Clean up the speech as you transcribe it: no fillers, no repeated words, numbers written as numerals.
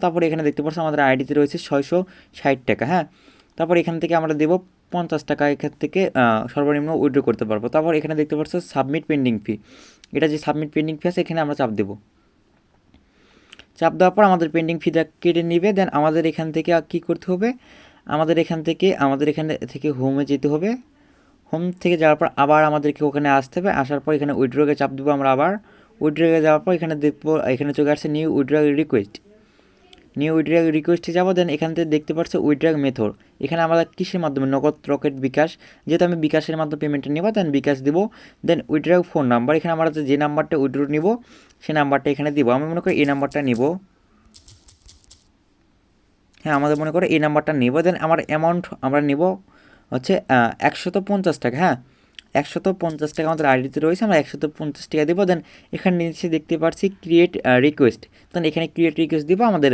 তারপরে এখানে দেখতে পাচ্ছ আমাদের আইডিতে রয়েছে 660 টাকা। হ্যাঁ, তারপর এখান থেকে আমরা দেবো 50 টাকা, এখান থেকে সর্বনিম্ন উইথড্র করতে পারবো। তারপর এখানে দেখতে পাচ্ছ সাবমিট পেন্ডিং ফি, এটা যে সাবমিট পেন্ডিং ফি আছে এখানে আমরা চাপ দেবো। চাপ দেওয়ার পর আমাদের পেন্ডিং ফিটা কেটে নিবে। দেন আমাদের এখান থেকে কী করতে হবে, আমাদের এখান থেকে হোমে যেতে হবে। হোম থেকে যাওয়ার পর আবার আমাদেরকে ওখানে আসতে হবে। আসার পর এখানে উইথড্রকে চাপ দেবো আমরা আবার। উইথড্রকে যাওয়ার পর এখানে দেখবো, এখানে চলে আসছে new withdraw request. New withdraw রিকোয়েস্টে যাবো। দেন এখান থেকে দেখতে পাচ্ছ উইথড্র মেথড, এখানে আমরা কিসের মাধ্যমে, নগদ, রকেট, বিকাশ। যেহেতু আমি বিকাশের মাধ্যমে পেমেন্টটা নেবো, দেন বিকাশ দিব। দেন উইথড্র ফোন নাম্বার, এখানে আমরা যে নাম্বারটা উইথড্র নিব সেই নাম্বারটা এখানে দিব। আমি মনে করি এই নাম্বারটা নিব। হ্যাঁ, আমাদের মনে করে এই নাম্বারটা নেব। দেন আমার অ্যামাউন্ট আমরা নেব হচ্ছে 150 টাকা। হ্যাঁ, 150 টাকা আমাদের আইডিতে রয়েছে, আমরা 150 টাকা দেবো। দেন এখানে নিচে দেখতে পাচ্ছি ক্রিয়েট রিকোয়েস্ট, দেন এখানে ক্রিয়েট রিকোয়েস্ট দিব। আমাদের